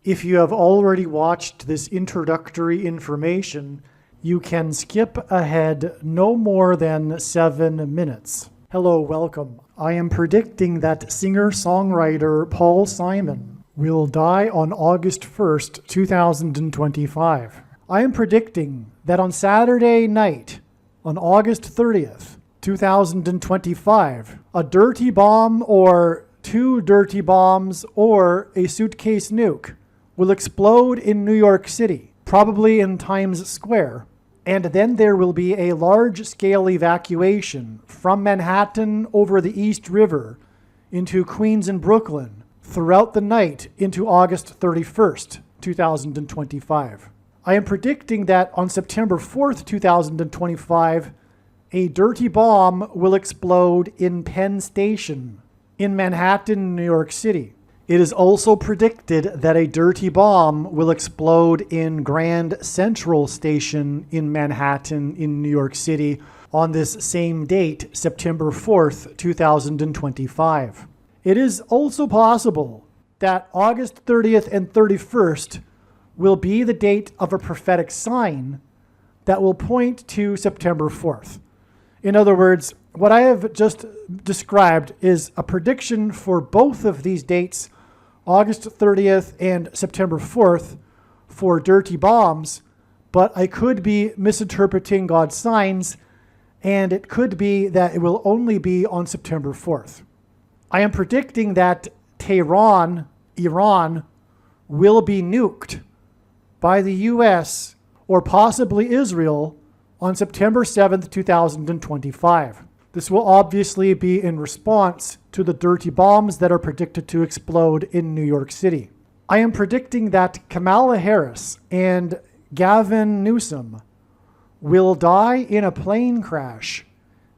If you have already watched this introductory information, you can skip ahead no more than 7 minutes. Hello, welcome. I am predicting that singer-songwriter Paul Simon will die on August 1st, 2025. I am predicting that on Saturday night, on August 30th, 2025, a dirty bomb or 2 dirty bombs or a suitcase nuke will explode in New York City, probably in Times Square. And then there will be a large-scale evacuation from Manhattan over the East River into Queens and Brooklyn throughout the night into August 31st, 2025. I am predicting that on September 4th, 2025, a dirty bomb will explode in Penn Station in Manhattan, New York City. It is also predicted that a dirty bomb will explode in Grand Central Station in Manhattan in New York City on this same date, September 4th, 2025. It is also possible that August 30th and 31st will be the date of a prophetic sign that will point to September 4th. In other words, what I have just described is a prediction for both of these dates, August 30th and September 4th, for dirty bombs, but I could be misinterpreting God's signs, and it could be that it will only be on September 4th. I am predicting that Tehran, Iran, will be nuked by the US or possibly Israel on September 7th, 2025. This will obviously be in response to the dirty bombs that are predicted to explode in New York City. I am predicting that Kamala Harris and Gavin Newsom will die in a plane crash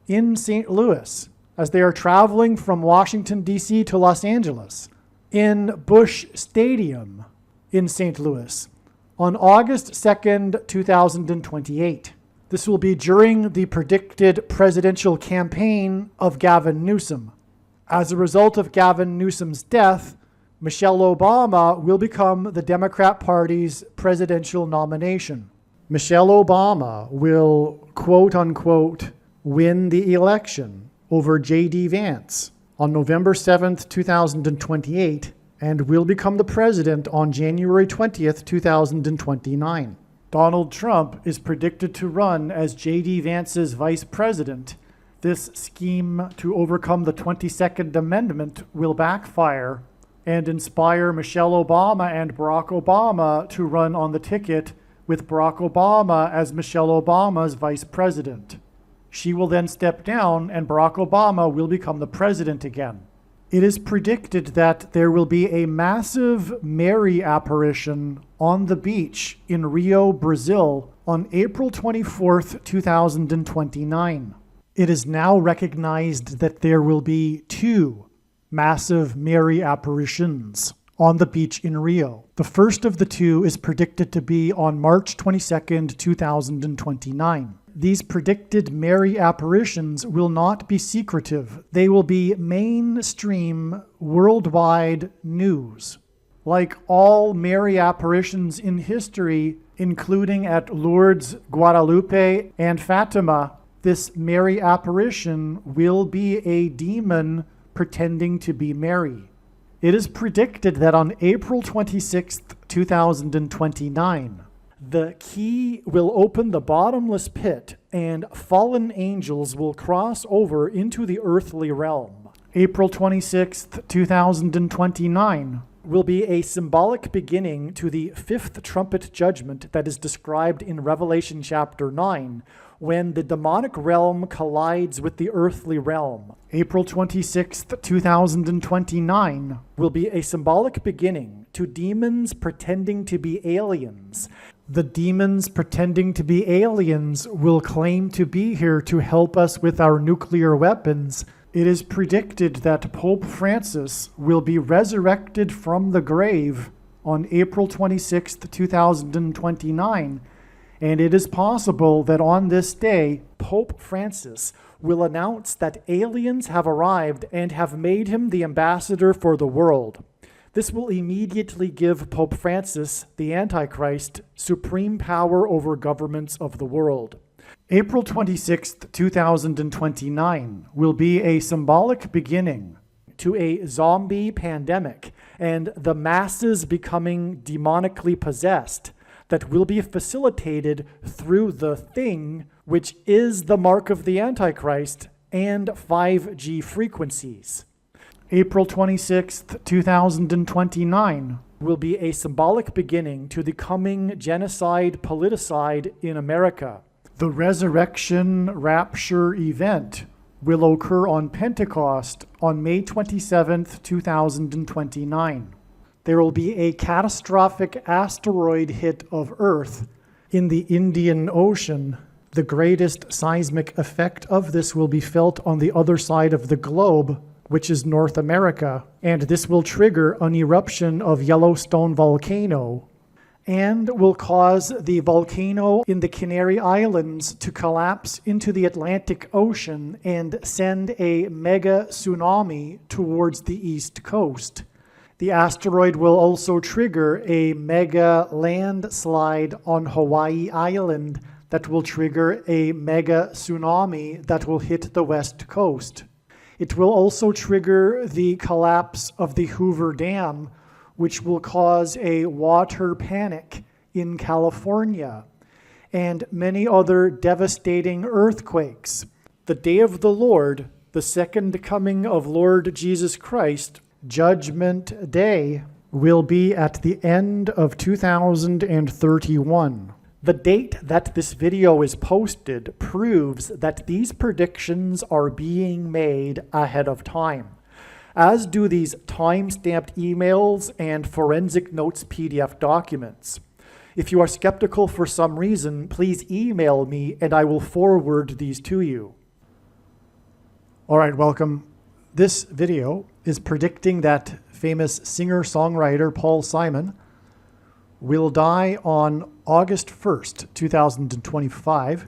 in St. Louis as they are traveling from Washington, D.C. to Los Angeles in Busch Stadium in St. Louis on August 2nd, 2028. This will be during the predicted presidential campaign of Gavin Newsom. As a result of Gavin Newsom's death, Michelle Obama will become the Democrat Party's presidential nomination. Michelle Obama will, quote unquote, win the election over J.D. Vance on November 7th, 2028, and will become the president on January 20th, 2029. Donald Trump is predicted to run as J.D. Vance's vice president. This scheme to overcome the 22nd Amendment will backfire and inspire Michelle Obama and Barack Obama to run on the ticket with Barack Obama as Michelle Obama's vice president. She will then step down and Barack Obama will become the president again. It is predicted that there will be a massive Mary apparition on the beach in Rio, Brazil on April 24th, 2029. It is now recognized that there will be 2 massive Mary apparitions on the beach in Rio. The first of the 2 is predicted to be on March 22nd, 2029. These predicted Mary apparitions will not be secretive. They will be mainstream, worldwide news. Like all Mary apparitions in history, including at Lourdes, Guadalupe, and Fatima, this Mary apparition will be a demon pretending to be Mary. It is predicted that on April 26th, 2029, the key will open the bottomless pit and fallen angels will cross over into the earthly realm. April 26th, 2029 will be a symbolic beginning to the 5th trumpet judgment that is described in Revelation chapter 9, when the demonic realm collides with the earthly realm. April 26th, 2029 will be a symbolic beginning to demons pretending to be aliens. The demons pretending to be aliens will claim to be here to help us with our nuclear weapons. It is predicted that Pope Francis will be resurrected from the grave on April 26th, 2029, and it is possible that on this day, Pope Francis will announce that aliens have arrived and have made him the ambassador for the world. This will immediately give Pope Francis, the Antichrist, supreme power over governments of the world. April 26th, 2029 will be a symbolic beginning to a zombie pandemic and the masses becoming demonically possessed that will be facilitated through the thing, which is the mark of the Antichrist and 5G frequencies. April 26th, 2029 will be a symbolic beginning to the coming genocide politicide in America. The resurrection rapture event will occur on Pentecost on May 27th, 2029. There will be a catastrophic asteroid hit of Earth in the Indian Ocean. The greatest seismic effect of this will be felt on the other side of the globe, which is North America, and this will trigger an eruption of Yellowstone volcano and will cause the volcano in the Canary Islands to collapse into the Atlantic Ocean and send a mega tsunami towards the east coast. The asteroid will also trigger a mega landslide on Hawaii Island that will trigger a mega tsunami that will hit the west coast. It will also trigger the collapse of the Hoover Dam, which will cause a water panic in California, and many other devastating earthquakes. The day of the Lord, the second coming of Lord Jesus Christ, Judgment Day, will be at the end of 2031. The date that this video is posted proves that these predictions are being made ahead of time, as do these time-stamped emails and forensic notes PDF documents. If you are skeptical for some reason, please email me and I will forward these to you. All right, welcome. This video is predicting that famous singer-songwriter Paul Simon will die on August 1st, 2025,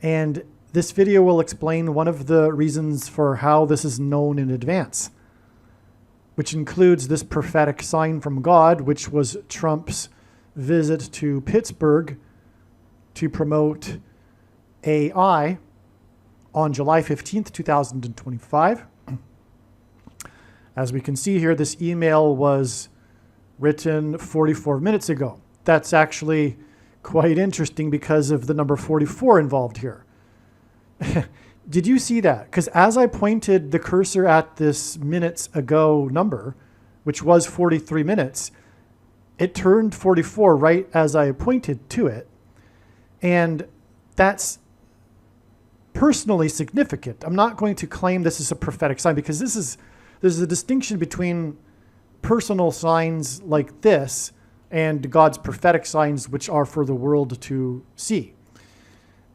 and this video will explain one of the reasons for how this is known in advance, which includes this prophetic sign from God, which was Trump's visit to Pittsburgh to promote AI on July 15th, 2025. As we can see here, this email was written 44 minutes ago. That's actually quite interesting because of the number 44 involved here. Did you see that? Because as I pointed the cursor at this minutes ago number, which was 43 minutes, it turned 44 right as I pointed to it. And that's personally significant. I'm not going to claim this is a prophetic sign because there's a distinction between personal signs like this and God's prophetic signs, which are for the world to see.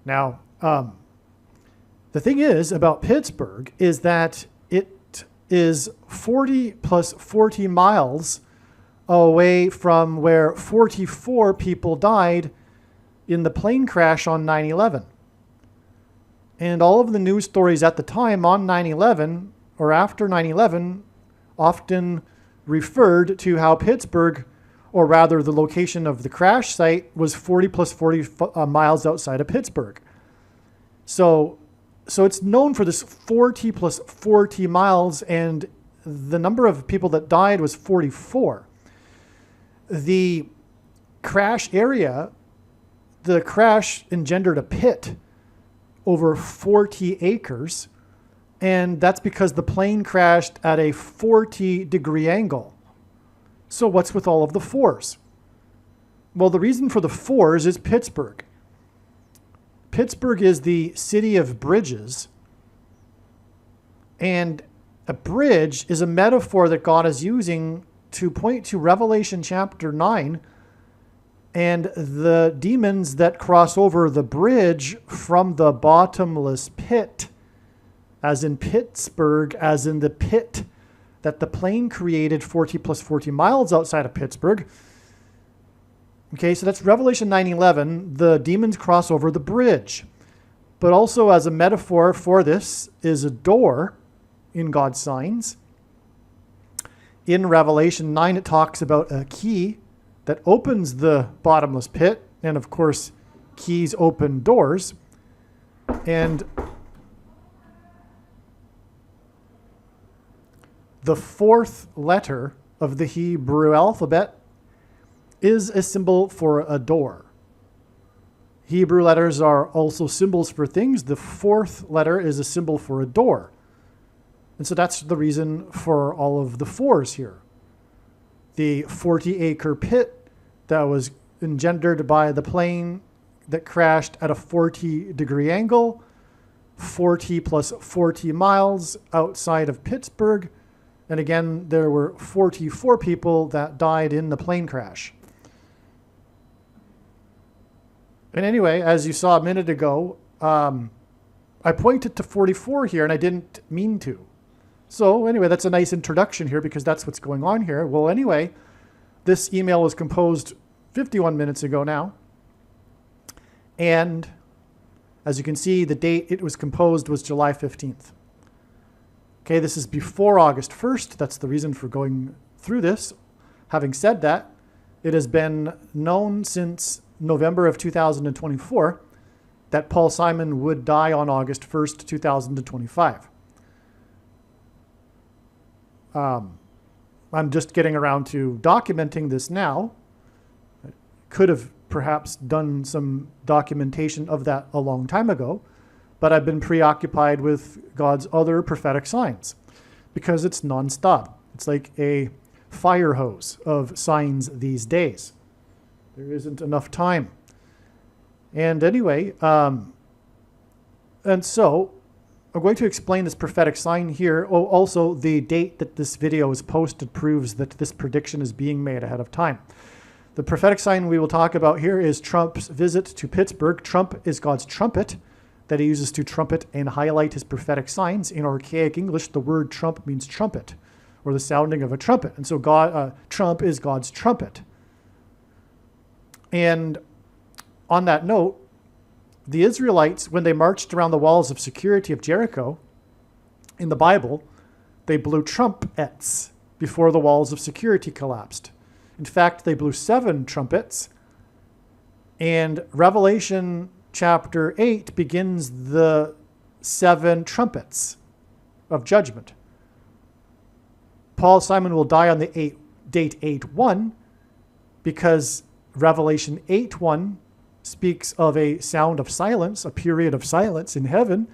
Now, the thing is about Pittsburgh is that it is 40 plus 40 miles away from where 44 people died in the plane crash on 9/11. And all of the news stories at the time on 9/11 or after 9/11 often referred to how Pittsburgh, or rather the location of the crash site, was 40 plus 40 miles outside of Pittsburgh. So it's known for this 40 plus 40 miles, and the number of people that died was 44. The crash area, the crash engendered a pit over 40 acres, and that's because the plane crashed at a 40-degree angle. So what's with all of the fours? Well, the reason for the fours is Pittsburgh. Pittsburgh is the city of bridges, and a bridge is a metaphor that God is using to point to Revelation chapter 9 and the demons that cross over the bridge from the bottomless pit, as in Pittsburgh, as in the pit that the plane created 40 plus 40 miles outside of Pittsburgh. Okay, so that's Revelation 9:11. The demons cross over the bridge. But also as a metaphor for this is a door in God's signs. In Revelation 9, it talks about a key that opens the bottomless pit. And of course, keys open doors. And the fourth letter of the Hebrew alphabet is a symbol for a door. Hebrew letters are also symbols for things. The fourth letter is a symbol for a door. And so that's the reason for all of the fours here. The 40-acre pit that was engendered by the plane that crashed at a 40-degree angle, 40 plus 40 miles outside of Pittsburgh. And again, there were 44 people that died in the plane crash. And anyway, as you saw a minute ago, I pointed to 44 here, and I didn't mean to. So anyway, that's a nice introduction here because that's what's going on here. Well, anyway, this email was composed 51 minutes ago now. And as you can see, the date it was composed was July 15th. Okay, this is before August 1st. That's the reason for going through this. Having said that, it has been known since November of 2024 that Paul Simon would die on August 1st, 2025. I'm just getting around to documenting this now. I could have perhaps done some documentation of that a long time ago, but I've been preoccupied with God's other prophetic signs because it's nonstop. It's like a fire hose of signs these days. There isn't enough time. And anyway, and so I'm going to explain this prophetic sign here. Oh, also, the date that this video is posted proves that this prediction is being made ahead of time. The prophetic sign we will talk about here is Trump's visit to Pittsburgh. Trump is God's trumpet that he uses to trumpet and highlight his prophetic signs. In archaic English, the word trump means trumpet, or the sounding of a trumpet. And so Trump is God's trumpet. And on that note, the Israelites, when they marched around the walls of security of Jericho, in the Bible, they blew trumpets before the walls of security collapsed. In fact, they blew 7 trumpets. And Revelation chapter 8 begins the 7 trumpets of judgment. Paul Simon will die on the date 8-1 because Revelation 8:1 speaks of a sound of silence, a period of silence in heaven,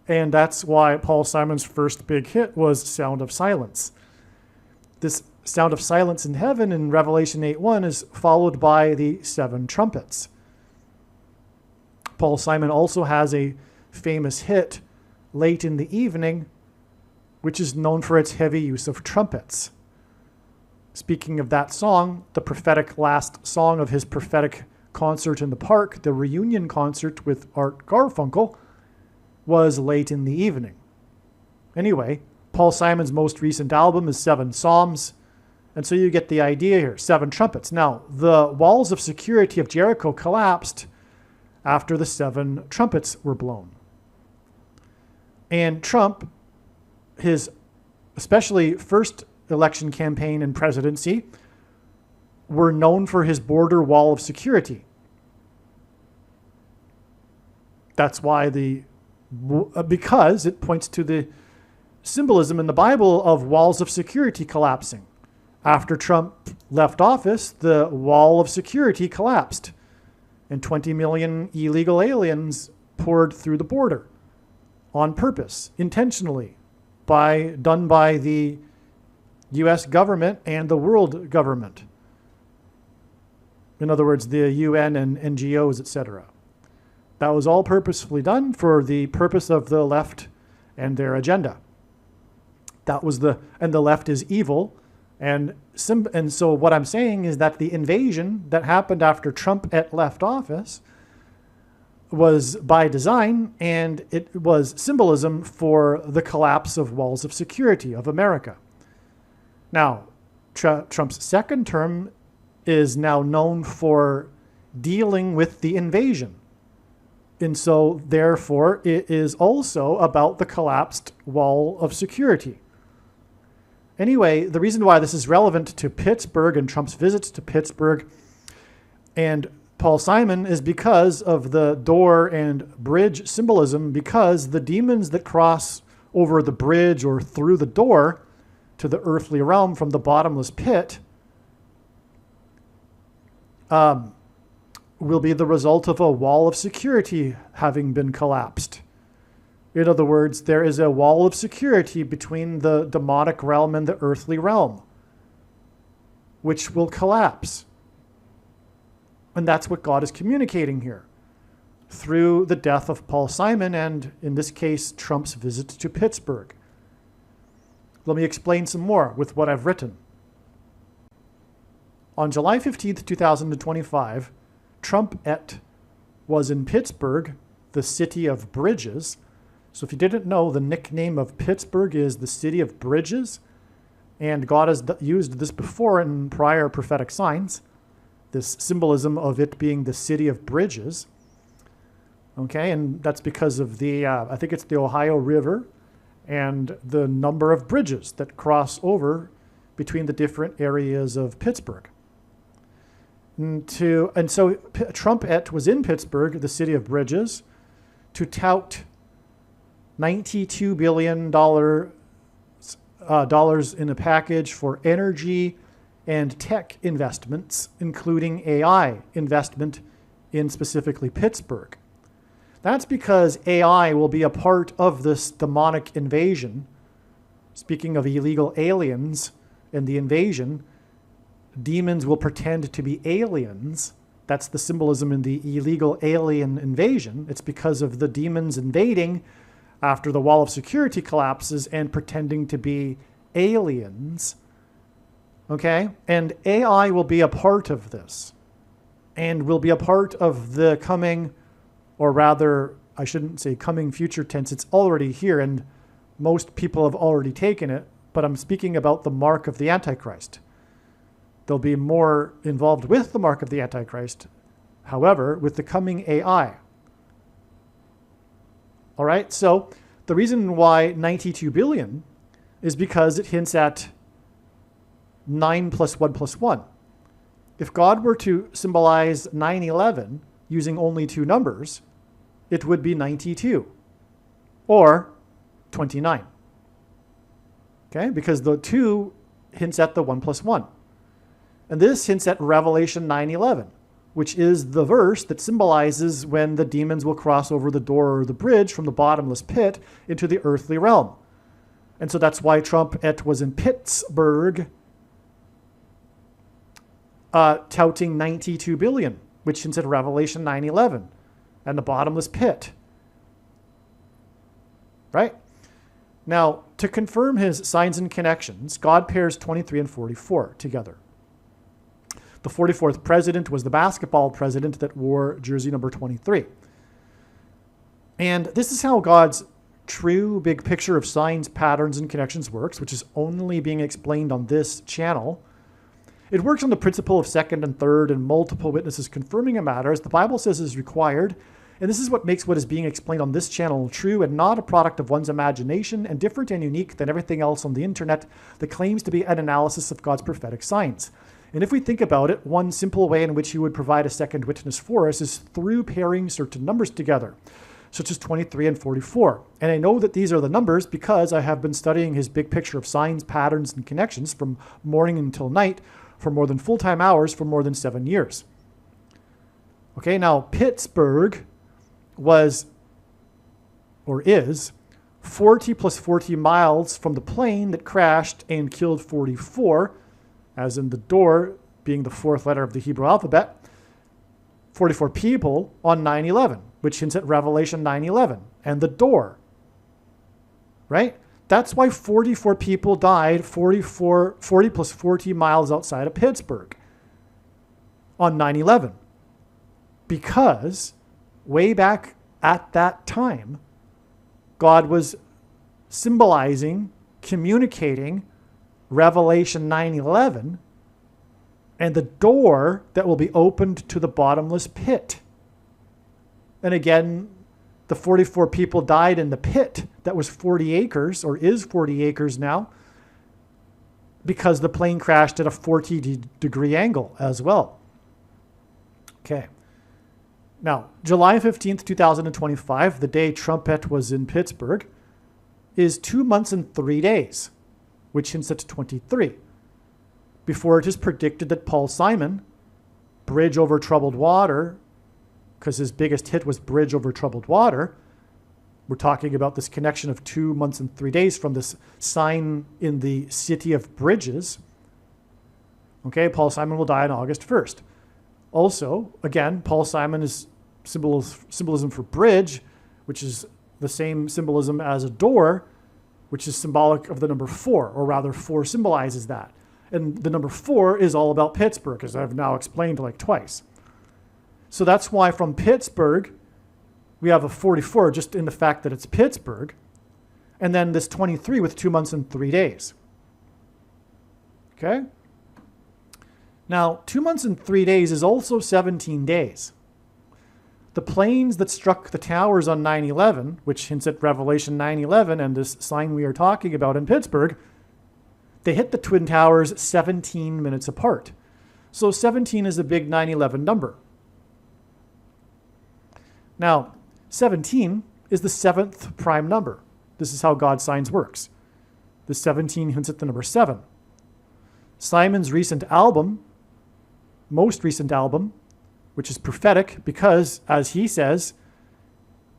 and that's why Paul Simon's first big hit was Sound of Silence. This sound of silence in heaven in Revelation 8:1 is followed by the 7 trumpets. Paul Simon also has a famous hit late in the evening, which is known for its heavy use of trumpets. Speaking of that song, the prophetic last song of his prophetic concert in the park, the reunion concert with Art Garfunkel, was late in the evening. Anyway, Paul Simon's most recent album is 7 Psalms, and so you get the idea here, 7 trumpets. Now, the walls of security of Jericho collapsed after the 7 trumpets were blown. And Trump, his especially first election campaign and presidency, were known for his border wall of security. That's why because it points to the symbolism in the Bible of walls of security collapsing. After Trump left office, the wall of security collapsed, and 20 million illegal aliens poured through the border on purpose, intentionally, done by the U.S. government and the world government. In other words, the UN and NGOs, etc. That was all purposefully done for the purpose of the left and their agenda. And the left is evil. And so what I'm saying is that the invasion that happened after Trump left office was by design, and it was symbolism for the collapse of walls of security of America. Now, Trump's second term is now known for dealing with the invasion. And so, therefore, it is also about the collapsed wall of security. Anyway, the reason why this is relevant to Pittsburgh and Trump's visits to Pittsburgh and Paul Simon is because of the door and bridge symbolism, because the demons that cross over the bridge or through the door to the earthly realm from the bottomless pit will be the result of a wall of security having been collapsed. In other words, there is a wall of security between the demonic realm and the earthly realm, which will collapse. And that's what God is communicating here through the death of Paul Simon and, in this case, Trump's visit to Pittsburgh. Let me explain some more with what I've written. On July 15th, 2025, Trump was in Pittsburgh, the city of bridges. So if you didn't know, the nickname of Pittsburgh is the city of bridges. And God has used this before in prior prophetic signs, this symbolism of it being the city of bridges. Okay, and that's because of the, I think it's the Ohio River and the number of bridges that cross over between the different areas of Pittsburgh. And so Trump was in Pittsburgh, the city of bridges, to tout $92 billion dollars in a package for energy and tech investments, including AI investment in specifically Pittsburgh. That's because AI will be a part of this demonic invasion. Speaking of illegal aliens and the invasion, demons will pretend to be aliens. That's the symbolism in the illegal alien invasion. It's because of the demons invading after the wall of security collapses and pretending to be aliens. Okay? And AI will be a part of this and will be a part of the coming, or rather, I shouldn't say coming future tense. It's already here and most people have already taken it, but I'm speaking about the mark of the Antichrist. They'll be more involved with the mark of the Antichrist, however, with the coming AI. All right, so the reason why 92 billion is because it hints at 9 plus 1 plus 1. If God were to symbolize 9/11 using only two numbers, it would be 92 or 29. Okay, because the 2 hints at the 1 plus 1. And this hints at Revelation 9:11, which is the verse that symbolizes when the demons will cross over the door or the bridge from the bottomless pit into the earthly realm. And so that's why Trump was in Pittsburgh touting 92 billion, which hints at Revelation 9:11 and the bottomless pit. Right? Now, to confirm his signs and connections, God pairs 23 and 44 together. The 44th president was the basketball president that wore jersey number 23. And this is how God's true big picture of signs, patterns, and connections works, which is only being explained on this channel. It works on the principle of second and third and multiple witnesses confirming a matter, as the Bible says is required. And this is what makes what is being explained on this channel true and not a product of one's imagination and different and unique than everything else on the internet that claims to be an analysis of God's prophetic signs. And if we think about it, one simple way in which he would provide a second witness for us is through pairing certain numbers together, such as 23 and 44. And I know that these are the numbers because I have been studying his big picture of signs, patterns, and connections from morning until night for more than full-time hours for more than 7 years. Okay, now Pittsburgh was, or is, 40 plus 40 miles from the plane that crashed and killed 44, as in the door being the fourth letter of the Hebrew alphabet, 44 people on 9/11, which hints at Revelation 9/11 and the door, right? That's why 44 people died 40 plus 40 miles outside of Pittsburgh on 9/11. Because way back at that time, God was symbolizing, communicating Revelation 9:11 and the door that will be opened to the bottomless pit. And again, the 44 people died in the pit that was 40 acres, or is 40 acres now, because the plane crashed at a 40-degree angle as well. Okay. Now, July 15th, 2025, the day Trumpet was in Pittsburgh, is 2 months and 3 days, which hints at 23, before it is predicted that Paul Simon, Bridge Over Troubled Water, because his biggest hit was Bridge Over Troubled Water. We're talking about this connection of 2 months and 3 days from this sign in the city of bridges. Okay, Paul Simon will die on August 1st. Also, again, Paul Simon is symbolism for bridge, which is the same symbolism as a door, which is symbolic of the number 4, or rather 4 symbolizes that. And the number 4 is all about Pittsburgh, as I've now explained like twice. So that's why from Pittsburgh, we have a 44 just in the fact that it's Pittsburgh, and then this 23 with 2 months and 3 days. Okay? Now, 2 months and 3 days is also 17 days. The planes that struck the towers on 9/11, which hints at Revelation 9/11 and this sign we are talking about in Pittsburgh, they hit the Twin Towers 17 minutes apart. So 17 is a big 9/11 number. Now, 17 is the 7th prime number. This is how God's signs works. The 17 hints at the number 7. Simon's most recent album, which is prophetic because, as he says,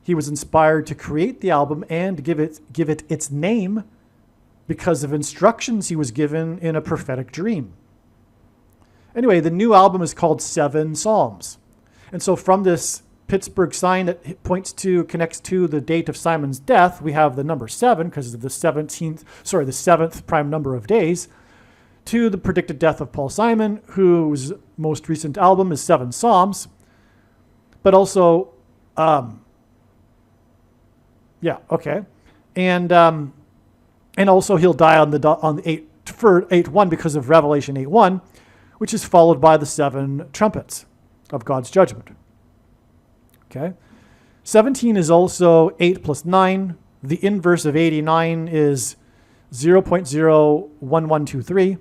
he was inspired to create the album and give it its name because of instructions he was given in a prophetic dream. Anyway, the new album is called 7 Psalms. And so from this Pittsburgh sign that connects to the date of Simon's death, we have the number 7 because of the 7th prime number of days, to the predicted death of Paul Simon, whose most recent album is 7 Psalms. But also, and also he'll die on the 8/1 because of Revelation 8:1, which is followed by the 7 trumpets of God's judgment. Okay, 17 is also 8 plus 9. The inverse of 89 is 0.01123.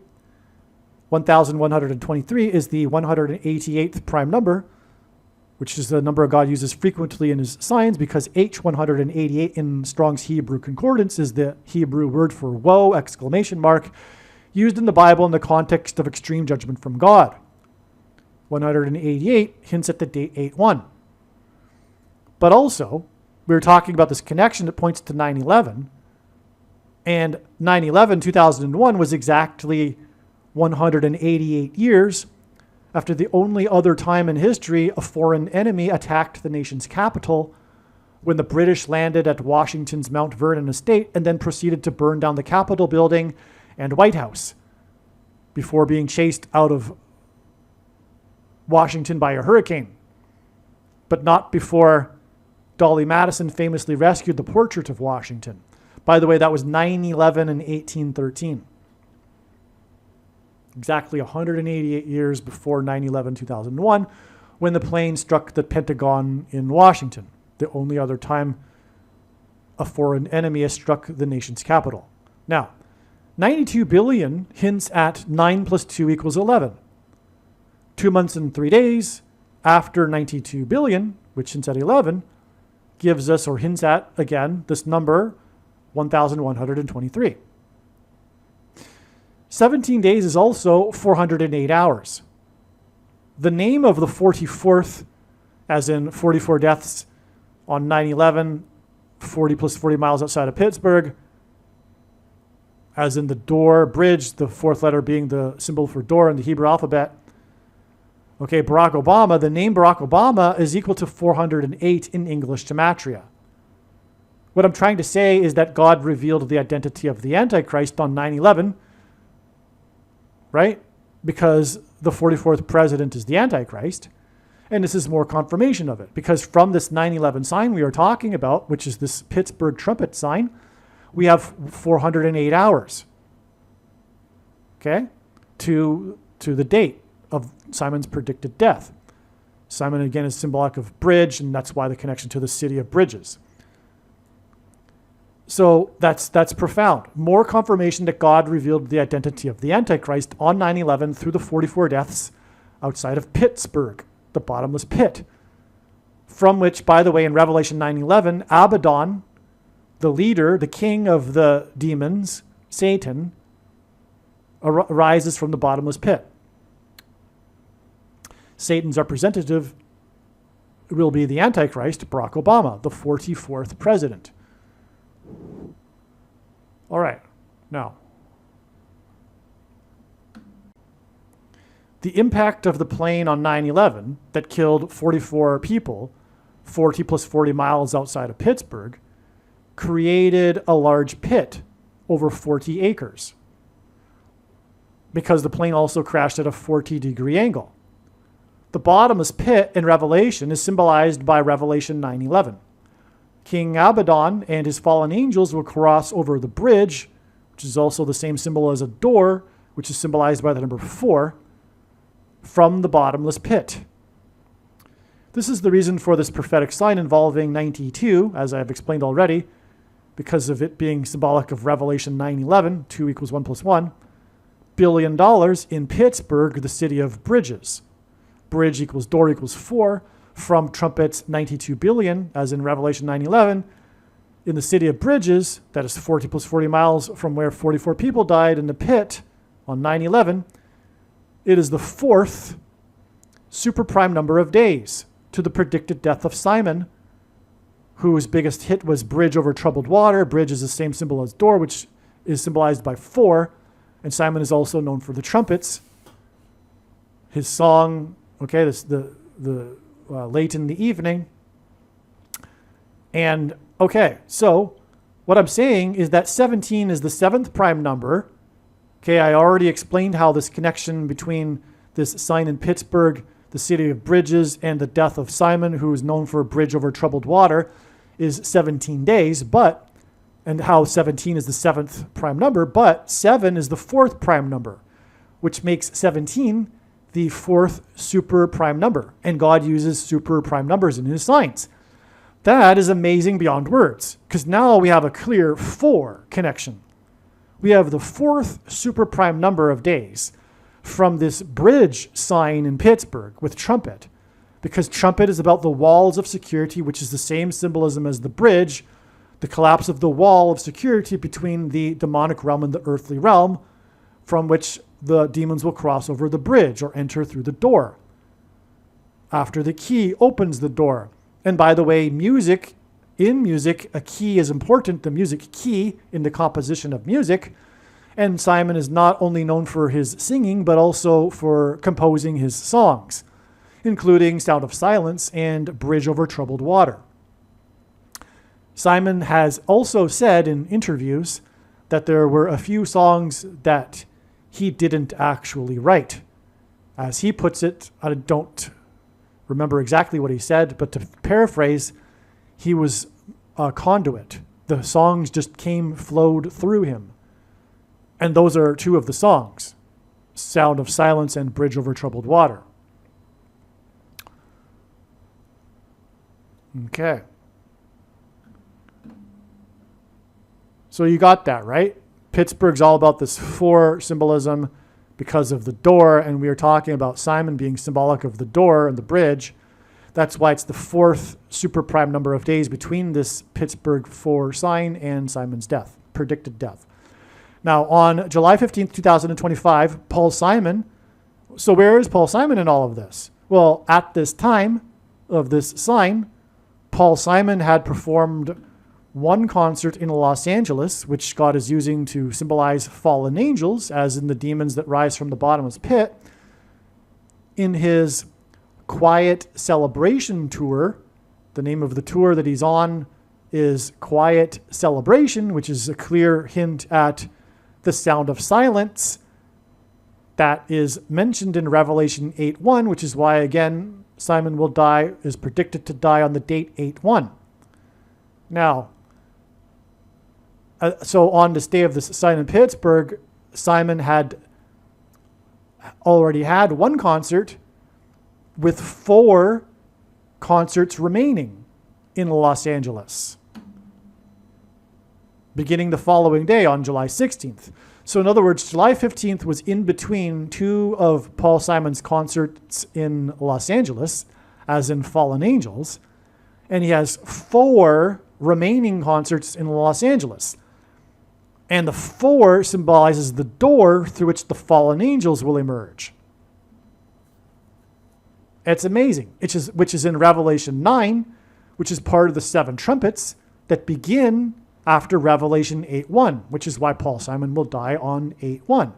1123 is the 188th prime number, which is the number God uses frequently in his signs because H188 in Strong's Hebrew Concordance is the Hebrew word for woe, ! Used in the Bible in the context of extreme judgment from God. 188 hints at the date 8/1. But also, we were talking about this connection that points to 9/11, and 9/11, 2001, was exactly 188 years after the only other time in history a foreign enemy attacked the nation's capital, when the British landed at Washington's Mount Vernon estate and then proceeded to burn down the Capitol building and White House before being chased out of Washington by a hurricane, but not before Dolly Madison famously rescued the portrait of Washington. By the way, that was 9/11 in 1813. Exactly 188 years before 9/11, 2001, when the plane struck the Pentagon in Washington, the only other time a foreign enemy has struck the nation's capital. Now, 92 billion hints at 9 plus 2 equals 11. 2 months and 3 days after 92 billion, which hints at 11, gives us, or hints at, again, this number, 1,123. 17 days is also 408 hours. The name of the 44th, as in 44 deaths on 9/11, 40 plus 40 miles outside of Pittsburgh, as in the door, bridge, the 4th letter being the symbol for door in the Hebrew alphabet. Okay, Barack Obama, the name Barack Obama is equal to 408 in English gematria. What I'm trying to say is that God revealed the identity of the Antichrist on 9/11, right? Because the 44th president is the Antichrist. And this is more confirmation of it. Because from this 9/11 sign we are talking about, which is this Pittsburgh trumpet sign, we have 408 hours, okay, to the date of Simon's predicted death. Simon, again, is symbolic of bridge, and that's why the connection to the city of bridges. So that's profound. More confirmation that God revealed the identity of the Antichrist on 9/11 through the 44 deaths outside of Pittsburgh, the bottomless pit, from which, by the way, in Revelation 9:11, Abaddon, the leader, the king of the demons, Satan, arises from the bottomless pit. Satan's representative will be the Antichrist, Barack Obama, the 44th president. All right, now, the impact of the plane on 9/11 that killed 44 people, 40 plus 40 miles outside of Pittsburgh, created a large pit over 40 acres because the plane also crashed at a 40-degree angle. The bottomless pit in Revelation is symbolized by Revelation 9:11. King Abaddon and his fallen angels will cross over the bridge, which is also the same symbol as a door, which is symbolized by the number 4, from the bottomless pit. This is the reason for this prophetic sign involving 92, as I have explained already, because of it being symbolic of Revelation 9:11, 2 equals 1 plus 1, $1 billion in Pittsburgh, the city of bridges. Bridge equals door equals 4, from trumpets 92 billion, as in Revelation 9:11, in the city of bridges, that is 40 plus 40 miles from where 44 people died in the pit on 9/11, it is the 4th super prime number of days to the predicted death of Simon, whose biggest hit was bridge over troubled water. Bridge is the same symbol as door, which is symbolized by 4, and Simon is also known for the trumpets. His song, okay, this the late in the evening. And okay, so what I'm saying is that 17 is the 7th prime number. Okay, I already explained how this connection between this sign in Pittsburgh, the city of bridges, and the death of Simon, who is known for a bridge over troubled water, is 17 days, and how 17 is the 7th prime number, but 7 is the 4th prime number, which makes 17 the 4th super prime number. And God uses super prime numbers in his signs. That is amazing beyond words, because now we have a clear 4 connection. We have the 4th super prime number of days from this bridge sign in Pittsburgh with trumpet, because trumpet is about the walls of security, which is the same symbolism as the bridge, the collapse of the wall of security between the demonic realm and the earthly realm, from which the demons will cross over the bridge or enter through the door after the key opens the door. And by the way, in music, a key is important, the music key in the composition of music. And Simon is not only known for his singing, but also for composing his songs, including Sound of Silence and Bridge Over Troubled Water. Simon has also said in interviews that there were a few songs that he didn't actually write. As he puts it, I don't remember exactly what he said, but to paraphrase, he was a conduit. The songs just flowed through him. And those are 2 of the songs, Sound of Silence and Bridge Over Troubled Water. Okay. So you got that, right? Pittsburgh's all about this 4 symbolism because of the door, and we are talking about Simon being symbolic of the door and the bridge. That's why it's the 4th super prime number of days between this Pittsburgh 4 sign and Simon's death, predicted death. Now, on July 15th, 2025, Paul Simon. So where is Paul Simon in all of this? Well, at this time of this sign, Paul Simon had performed 1 concert in Los Angeles, which God is using to symbolize fallen angels, as in the demons that rise from the bottomless pit. In his Quiet Celebration Tour, the name of the tour that he's on is Quiet Celebration, which is a clear hint at the Sound of Silence that is mentioned in Revelation 8:1, which is why, again, Simon will die, is predicted to die on the date 8:1. Now, so on this day of this sign in Pittsburgh, Simon had already had 1 concert with 4 concerts remaining in Los Angeles. beginning the following day on July 16th. So in other words, July 15th was in between two of Paul Simon's concerts in Los Angeles, as in Fallen Angels, and he has 4 remaining concerts in Los Angeles. And the 4 symbolizes the door through which the fallen angels will emerge. It's amazing, which is in Revelation 9, which is part of the 7 trumpets that begin after Revelation 8:1, which is why Paul Simon will die on 8:1.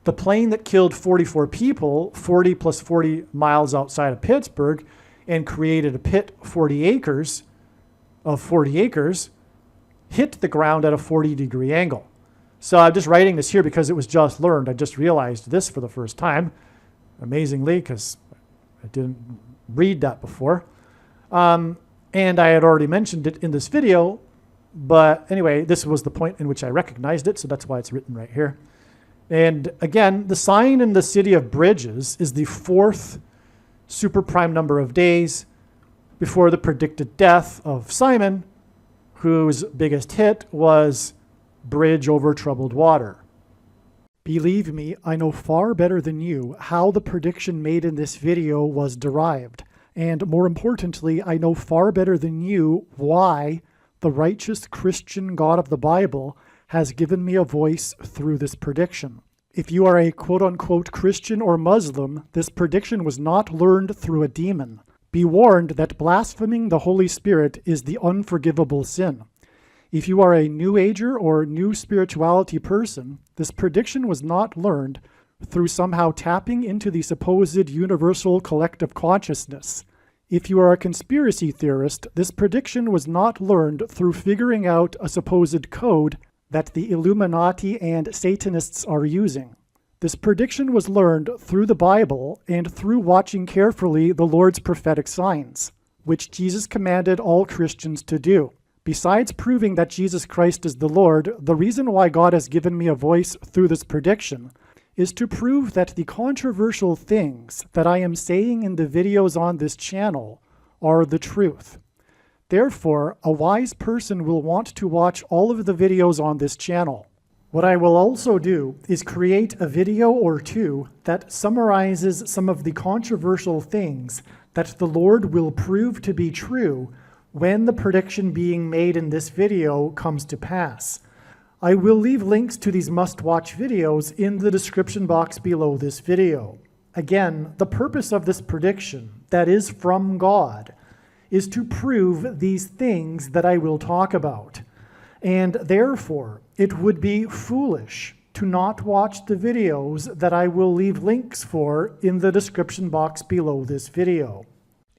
The plane that killed 44 people, 40 plus 40 miles outside of Pittsburgh, and created a pit 40 acres, hit the ground at a 40-degree angle. So I'm just writing this here because it was just learned. I just realized this for the first time, amazingly, because I didn't read that before. And I had already mentioned it in this video, but anyway, this was the point in which I recognized it, so that's why it's written right here. And again, the sign in the city of Bridges is the 4th superprime number of days before the predicted death of Simon, whose biggest hit was Bridge Over Troubled Water. Believe me, I know far better than you how the prediction made in this video was derived. And more importantly, I know far better than you why the righteous Christian God of the Bible has given me a voice through this prediction. If you are a quote-unquote Christian or Muslim, this prediction was not learned through a demon. Be warned that blaspheming the Holy Spirit is the unforgivable sin. If you are a New Ager or New Spirituality person, this prediction was not learned through somehow tapping into the supposed universal collective consciousness. If you are a conspiracy theorist, this prediction was not learned through figuring out a supposed code that the Illuminati and Satanists are using. This prediction was learned through the Bible and through watching carefully the Lord's prophetic signs, which Jesus commanded all Christians to do. Besides proving that Jesus Christ is the Lord, the reason why God has given me a voice through this prediction is to prove that the controversial things that I am saying in the videos on this channel are the truth. Therefore, a wise person will want to watch all of the videos on this channel. What I will also do is create a video or two that summarizes some of the controversial things that the Lord will prove to be true when the prediction being made in this video comes to pass. I will leave links to these must-watch videos in the description box below this video. Again, the purpose of this prediction, that is from God, is to prove these things that I will talk about. And therefore, it would be foolish to not watch the videos that I will leave links for in the description box below this video.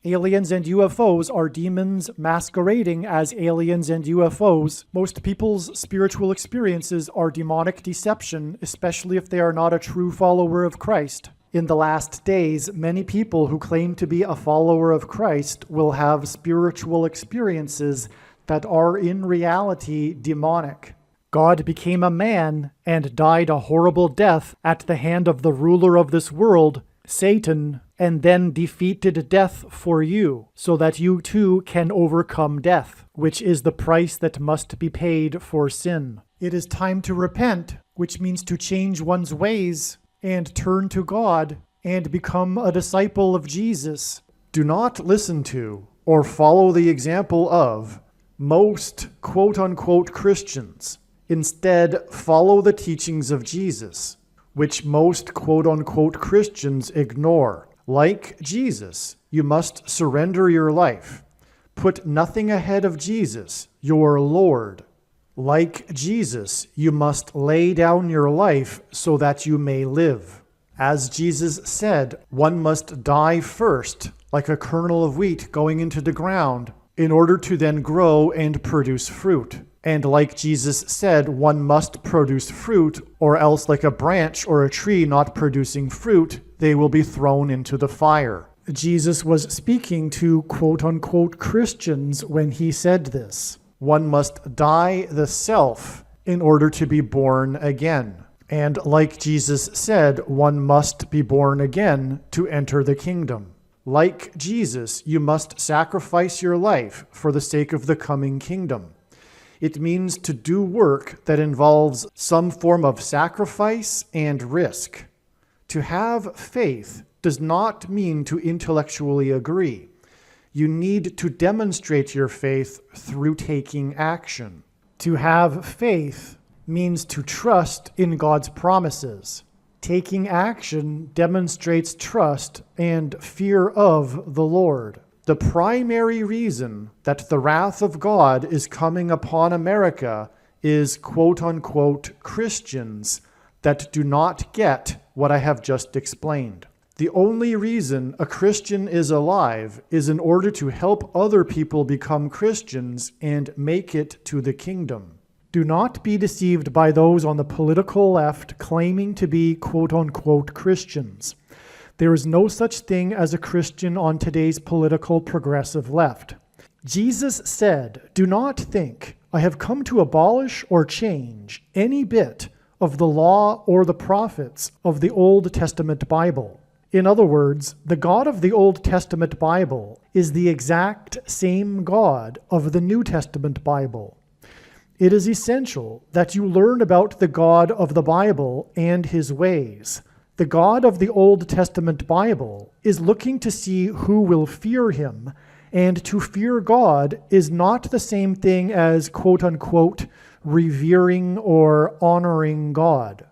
Aliens and UFOs are demons masquerading as aliens and UFOs. Most people's spiritual experiences are demonic deception, especially if they are not a true follower of Christ. In the last days, many people who claim to be a follower of Christ will have spiritual experiences that are in reality demonic. God became a man and died a horrible death at the hand of the ruler of this world, Satan, and then defeated death for you, so that you too can overcome death, which is the price that must be paid for sin. It is time to repent, which means to change one's ways and turn to God and become a disciple of Jesus. Do not listen to or follow the example of most quote-unquote Christians. Instead, follow the teachings of Jesus, which most quote-unquote Christians ignore. Like Jesus, you must surrender your life. Put nothing ahead of Jesus, your Lord. Like Jesus, you must lay down your life so that you may live. As Jesus said, one must die first, like a kernel of wheat going into the ground, in order to then grow and produce fruit. And like Jesus said, one must produce fruit, or else like a branch or a tree not producing fruit, they will be thrown into the fire. Jesus was speaking to quote-unquote Christians when he said this. One must die the self in order to be born again. And like Jesus said, one must be born again to enter the kingdom. Like Jesus, you must sacrifice your life for the sake of the coming kingdom. It means to do work that involves some form of sacrifice and risk. To have faith does not mean to intellectually agree. You need to demonstrate your faith through taking action. To have faith means to trust in God's promises. Taking action demonstrates trust and fear of the Lord. The primary reason that the wrath of God is coming upon America is quote-unquote Christians that do not get what I have just explained. The only reason a Christian is alive is in order to help other people become Christians and make it to the kingdom. Do not be deceived by those on the political left claiming to be quote-unquote Christians. There is no such thing as a Christian on today's political progressive left. Jesus said, "Do not think I have come to abolish or change any bit of the law or the prophets of the Old Testament Bible." In other words, the God of the Old Testament Bible is the exact same God of the New Testament Bible. It is essential that you learn about the God of the Bible and his ways. The God of the Old Testament Bible is looking to see who will fear him, and to fear God is not the same thing as quote-unquote revering or honoring God.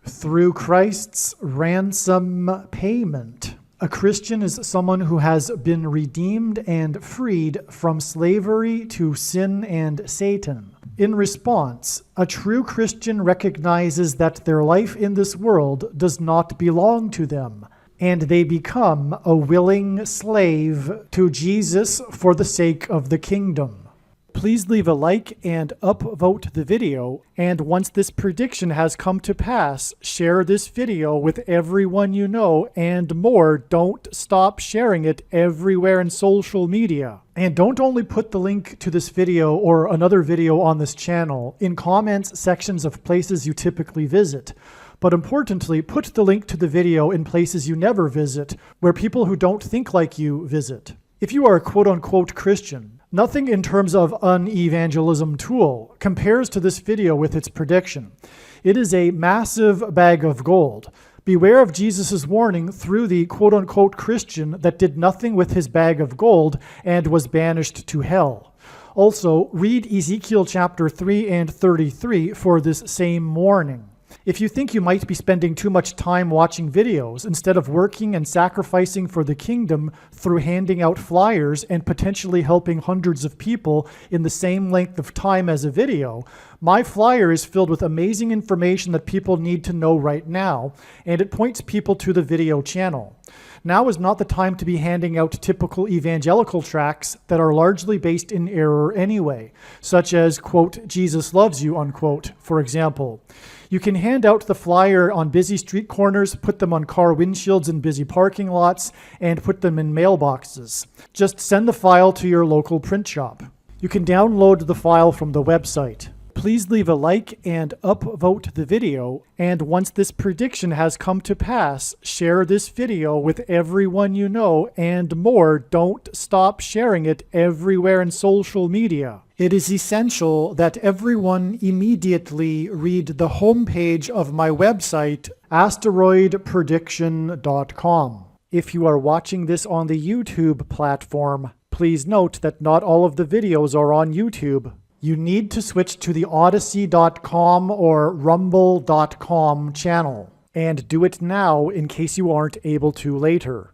Through Christ's ransom payment, a Christian is someone who has been redeemed and freed from slavery to sin and Satan. In response, a true Christian recognizes that their life in this world does not belong to them, and they become a willing slave to Jesus for the sake of the kingdom. Please leave a like and upvote the video, and once this prediction has come to pass, share this video with everyone you know, and more, don't stop sharing it everywhere in social media. And don't only put the link to this video or another video on this channel in comments sections of places you typically visit, but importantly, put the link to the video in places you never visit, where people who don't think like you visit. If you are a quote-unquote Christian, nothing in terms of an evangelism tool compares to this video with its prediction. It is a massive bag of gold. Beware of Jesus' warning through the quote-unquote Christian that did nothing with his bag of gold and was banished to hell. Also, read Ezekiel chapter 3 and 33 for this same warning. If you think you might be spending too much time watching videos instead of working and sacrificing for the kingdom through handing out flyers and potentially helping hundreds of people in the same length of time as a video, my flyer is filled with amazing information that people need to know right now, and it points people to the video channel. Now is not the time to be handing out typical evangelical tracts that are largely based in error anyway, such as, quote, Jesus loves you, unquote, for example. You can hand out the flyer on busy street corners, put them on car windshields in busy parking lots, and put them in mailboxes. Just send the file to your local print shop. You can download the file from the website. Please leave a like and upvote the video, and once this prediction has come to pass, share this video with everyone you know, and more, don't stop sharing it everywhere in social media. It is essential that everyone immediately read the homepage of my website, asteroidprediction.com. If you are watching this on the YouTube platform, please note that not all of the videos are on YouTube. You need to switch to the Odyssey.com or Rumble.com channel, and do it now in case you aren't able to later.